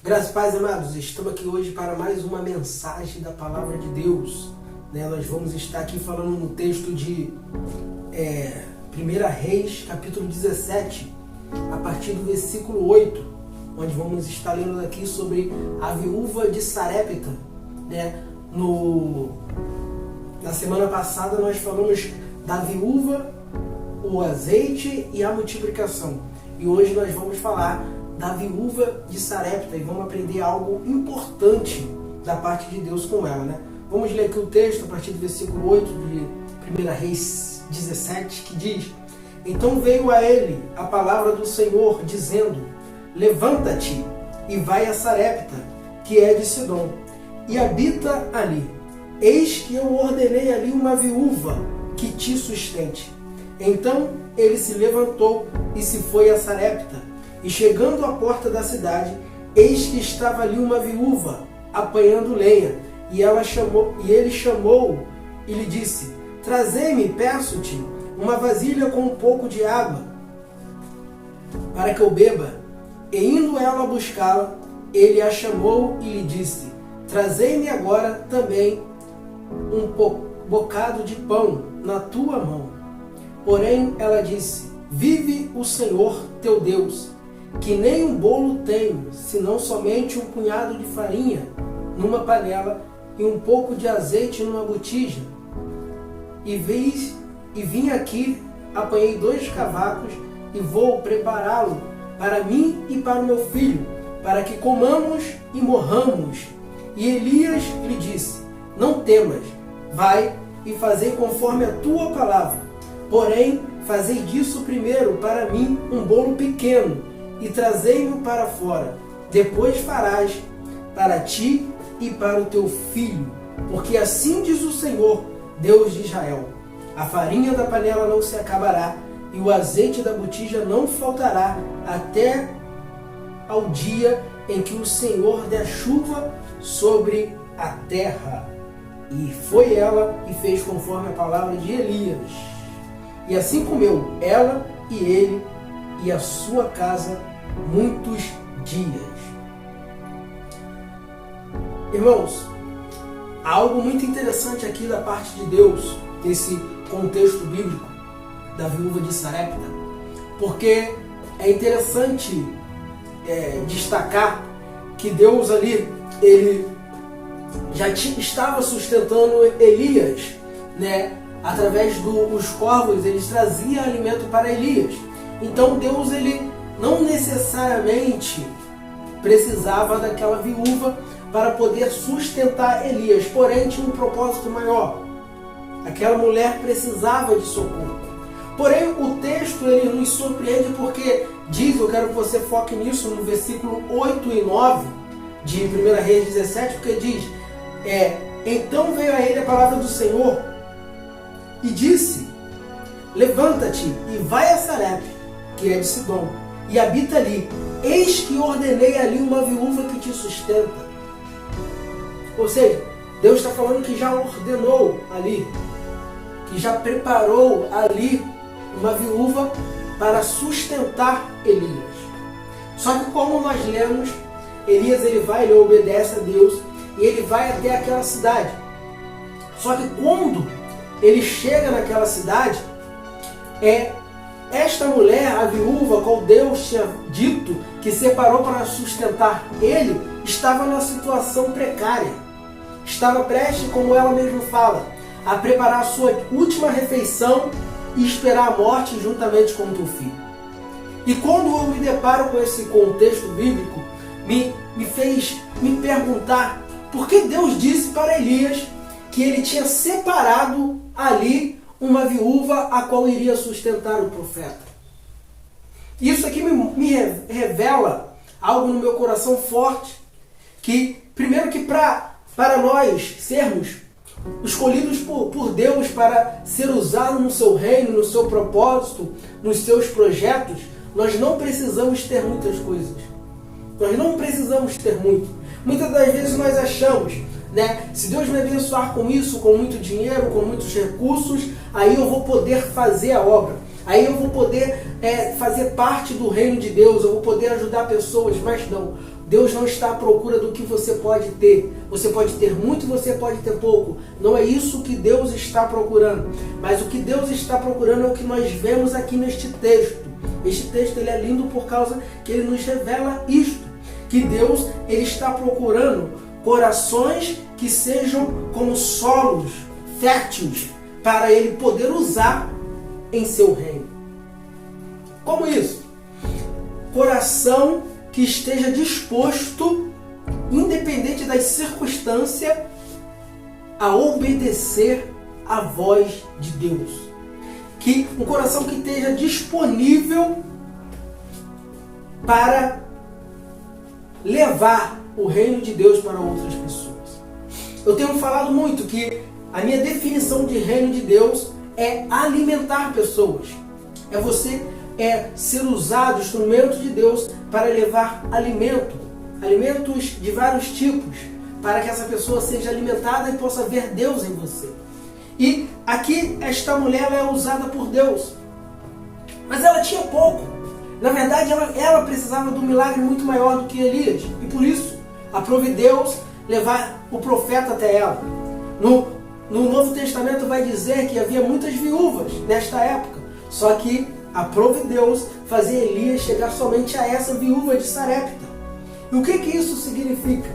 Graças e paz, amados, estamos aqui hoje para mais uma mensagem da Palavra de Deus. Nós vamos estar aqui falando no texto de 1 Reis, capítulo 17, a partir do versículo 8, onde vamos estar lendo aqui sobre a viúva de Sarepta. Na semana passada nós falamos da viúva, o azeite e a multiplicação. E hoje nós vamos falar da viúva de Sarepta e vamos aprender algo importante da parte de Deus com ela. Vamos ler aqui o texto a partir do versículo 8 de 1 Reis 17, que diz: Então veio a ele a palavra do Senhor, dizendo: Levanta-te e vai a Sarepta, que é de Sidom, e habita ali. Eis que eu ordenei ali uma viúva que te sustente. Então ele se levantou e se foi a Sarepta. E chegando à porta da cidade, eis que estava ali uma viúva apanhando lenha. E ele chamou e lhe disse: Trazei-me, peço-te, uma vasilha com um pouco de água, para que eu beba. E indo ela buscá-la, ele a chamou e lhe disse: Trazei-me agora também um bocado de pão na tua mão. Porém ela disse: Vive o Senhor teu Deus, que nem um bolo tenho, senão somente um punhado de farinha numa panela e um pouco de azeite numa botija. E vim aqui, apanhei 2 cavacos e vou prepará-lo para mim e para o meu filho, para que comamos e morramos. E Elias lhe disse: Não temas, vai e fazei conforme a tua palavra. Porém, fazei disso primeiro para mim um bolo pequeno e trazei-o para fora. Depois farás para ti e para o teu filho, porque assim diz o Senhor, Deus de Israel: a farinha da panela não se acabará e o azeite da botija não faltará até ao dia em que o Senhor der chuva sobre a terra. E foi ela e fez conforme a palavra de Elias. E assim comeu ela e ele e a sua casa muitos dias. Irmãos, há algo muito interessante aqui da parte de Deus, nesse contexto bíblico da viúva de Sarepta, porque é interessante destacar que Deus ali, ele já estava sustentando Elias, através dos corvos, eles traziam alimento para Elias. Então Deus, ele não necessariamente precisava daquela viúva para poder sustentar Elias, porém tinha um propósito maior. Aquela mulher precisava de socorro. Porém, o texto ele nos surpreende porque diz, eu quero que você foque nisso no versículo 8 e 9 de 1 Reis 17, porque diz: Então veio a ele a palavra do Senhor e disse: Levanta-te e vai a Sarepta, que é de Sidom, e habita ali. Eis que ordenei ali uma viúva que te sustenta. Ou seja, Deus está falando que já ordenou ali, que já preparou ali uma viúva para sustentar Elias. Só que como nós lemos, Elias ele obedece a Deus e ele vai até aquela cidade. Só que quando ele chega naquela cidade, esta mulher, a viúva, qual Deus tinha dito que separou para sustentar ele, estava numa situação precária. Estava prestes, como ela mesma fala, a preparar a sua última refeição e esperar a morte juntamente com o teu filho. E quando eu me deparo com esse contexto bíblico, me fez me perguntar por que Deus disse para Elias que ele tinha separado ali uma viúva a qual iria sustentar o profeta. Isso aqui me revela algo no meu coração forte, que primeiro que para nós sermos escolhidos por Deus para ser usado no seu reino, no seu propósito, nos seus projetos, nós não precisamos ter muitas coisas. Nós não precisamos ter muito. Muitas das vezes nós achamos, se Deus me abençoar com isso, com muito dinheiro, com muitos recursos, aí eu vou poder fazer a obra. Aí eu vou poder fazer parte do reino de Deus, eu vou poder ajudar pessoas, mas não. Deus não está à procura do que você pode ter. Você pode ter muito, você pode ter pouco. Não é isso que Deus está procurando. Mas o que Deus está procurando é o que nós vemos aqui neste texto. Este texto ele é lindo por causa que ele nos revela isto. Que Deus ele está procurando corações que sejam como solos férteis para Ele poder usar em seu reino. Como isso? Coração que esteja disposto, independente das circunstâncias, a obedecer à voz de Deus. Um coração que esteja disponível para levar o reino de Deus para outras pessoas. Eu tenho falado muito que a minha definição de reino de Deus é alimentar pessoas. É você ser usado, instrumento de Deus, para levar alimentos de vários tipos, para que essa pessoa seja alimentada e possa ver Deus em você. E aqui esta mulher ela é usada por Deus, mas ela tinha pouco. Na verdade ela precisava de um milagre muito maior do que Elias, e por isso aprove Deus levar o profeta até ela. No Novo Testamento vai dizer que havia muitas viúvas nesta época, só que aprove Deus fazer Elias chegar somente a essa viúva de Sarepta. E o que isso significa?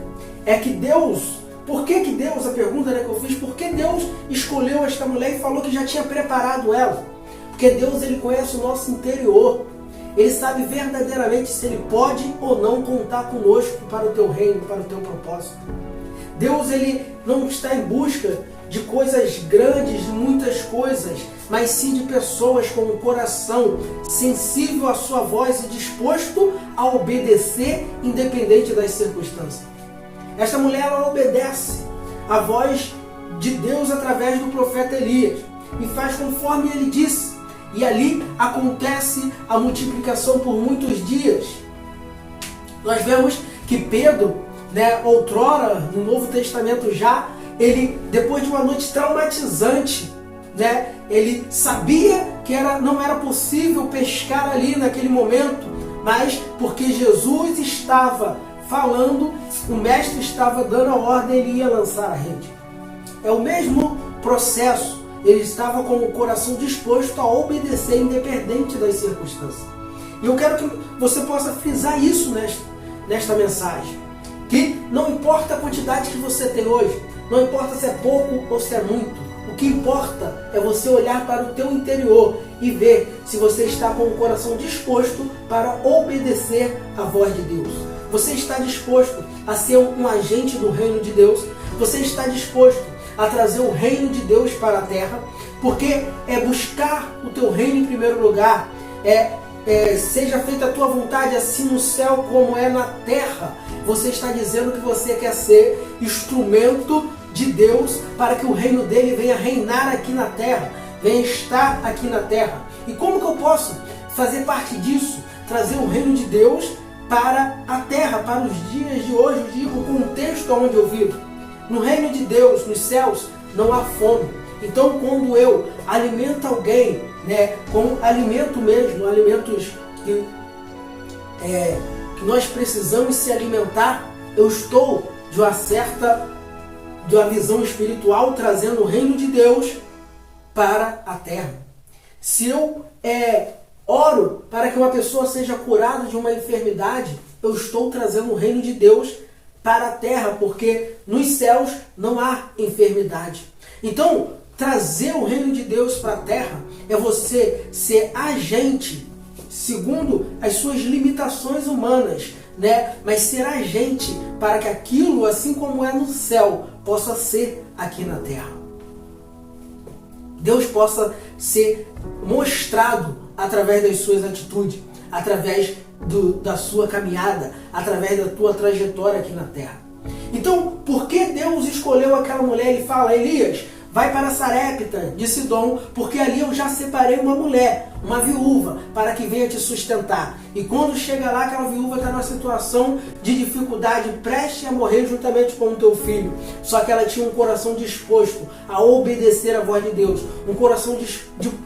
É que Deus, a pergunta que eu fiz, por que Deus escolheu esta mulher e falou que já tinha preparado ela? Porque Deus ele conhece o nosso interior. Ele sabe verdadeiramente se Ele pode ou não contar conosco para o teu reino, para o teu propósito. Deus ele não está em busca de coisas grandes, de muitas coisas, mas sim de pessoas com um coração sensível à sua voz e disposto a obedecer independente das circunstâncias. Esta mulher ela obedece à voz de Deus através do profeta Elias e faz conforme ele disse. E ali acontece a multiplicação por muitos dias. Nós vemos que Pedro, outrora, no Novo Testamento já, ele, depois de uma noite traumatizante, ele sabia que não era possível pescar ali naquele momento, mas porque Jesus estava falando, o mestre estava dando a ordem, ele ia lançar a rede. É o mesmo processo. Ele estava com o coração disposto a obedecer independente das circunstâncias. E eu quero que você possa frisar isso nesta mensagem. Que não importa a quantidade que você tem hoje, não importa se é pouco ou se é muito. O que importa é você olhar para o teu interior e ver se você está com o coração disposto para obedecer à voz de Deus. Você está disposto a ser um agente do reino de Deus? Você está disposto a trazer o reino de Deus para a terra? Porque é buscar o teu reino em primeiro lugar, seja feita a tua vontade assim no céu como é na terra. Você está dizendo que você quer ser instrumento de Deus para que o reino dele venha reinar aqui na terra, venha estar aqui na terra. E como que eu posso fazer parte disso? Trazer o reino de Deus para a terra, para os dias de hoje, o contexto onde eu vivo. No reino de Deus, nos céus, não há fome. Então, quando eu alimento alguém, com alimento mesmo, alimentos que nós precisamos se alimentar, eu estou de uma visão espiritual trazendo o reino de Deus para a terra. Se eu oro para que uma pessoa seja curada de uma enfermidade, eu estou trazendo o reino de Deus para a terra, porque nos céus não há enfermidade. Então, trazer o reino de Deus para a terra é você ser agente, segundo as suas limitações humanas, mas ser agente para que aquilo, assim como é no céu, possa ser aqui na terra. Deus possa ser mostrado através das suas atitudes, através da sua caminhada, através da tua trajetória aqui na terra. Então, por que Deus escolheu aquela mulher? Ele fala: Elias, vai para Sarepta de Sidom, porque ali eu já separei uma mulher uma viúva para que venha te sustentar. E quando chega lá, aquela viúva está numa situação de dificuldade, prestes a morrer juntamente com o teu filho. Só que ela tinha um coração disposto a obedecer a voz de Deus, um coração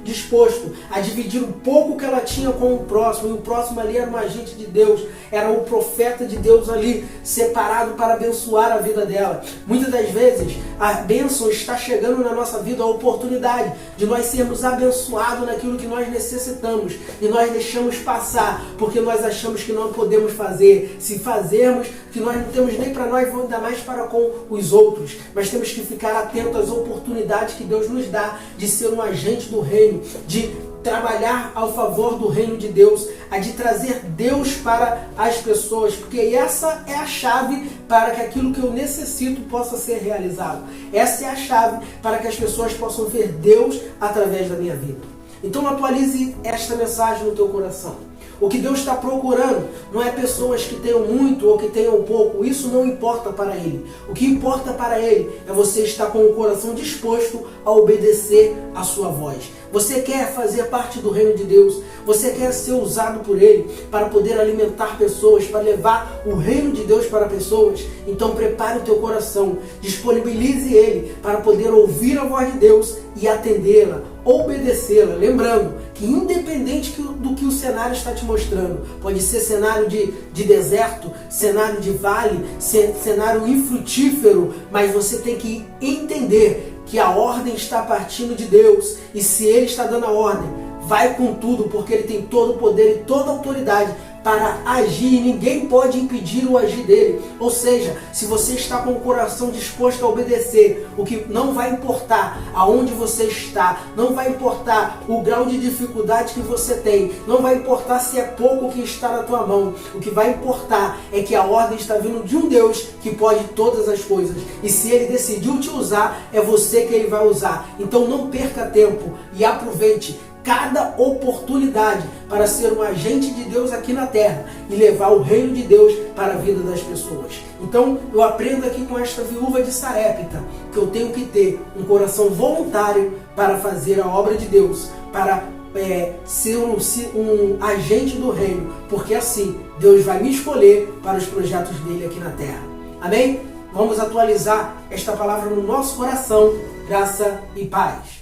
disposto a dividir o pouco que ela tinha com o próximo, e o próximo ali era um agente de Deus, era o profeta de Deus ali, separado para abençoar a vida dela. Muitas das vezes, a bênção está chegando na nossa vida, a oportunidade de nós sermos abençoados naquilo que nós necessitamos, e nós deixamos passar, porque nós achamos que não podemos fazer. Se fazermos, que nós não temos nem para nós, ainda mais para com os outros. Mas temos que ficar atentos às oportunidades que Deus nos dá de ser um agente do reino, de trabalhar ao favor do reino de Deus, a de trazer Deus para as pessoas, porque essa é a chave para que aquilo que eu necessito possa ser realizado. Essa é a chave para que as pessoas possam ver Deus através da minha vida. Então atualize esta mensagem no teu coração. O que Deus está procurando não é pessoas que tenham muito ou que tenham pouco. Isso não importa para Ele. O que importa para Ele é você estar com o coração disposto a obedecer a sua voz. Você quer fazer parte do reino de Deus. Você quer ser usado por Ele para poder alimentar pessoas, para levar o reino de Deus para pessoas. Então prepare o teu coração. Disponibilize ele para poder ouvir a voz de Deus e atendê-la, obedecê-la. Lembrando que independente do que o cenário está te mostrando, pode ser cenário de deserto, cenário de vale, cenário infrutífero, mas você tem que entender que a ordem está partindo de Deus, e se Ele está dando a ordem, vai com tudo, porque Ele tem todo o poder e toda a autoridade para agir, e ninguém pode impedir o agir dele. Ou seja, se você está com o coração disposto a obedecer, o que não vai importar aonde você está, não vai importar o grau de dificuldade que você tem, não vai importar se é pouco que está na tua mão, o que vai importar é que a ordem está vindo de um Deus que pode todas as coisas, e se Ele decidiu te usar, é você que Ele vai usar. Então não perca tempo e aproveite cada oportunidade para ser um agente de Deus aqui na terra e levar o reino de Deus para a vida das pessoas. Então eu aprendo aqui com esta viúva de Sarepta que eu tenho que ter um coração voluntário para fazer a obra de Deus, para ser um agente do reino, porque assim Deus vai me escolher para os projetos dele aqui na terra. Amém? Vamos atualizar esta palavra no nosso coração. Graça e paz.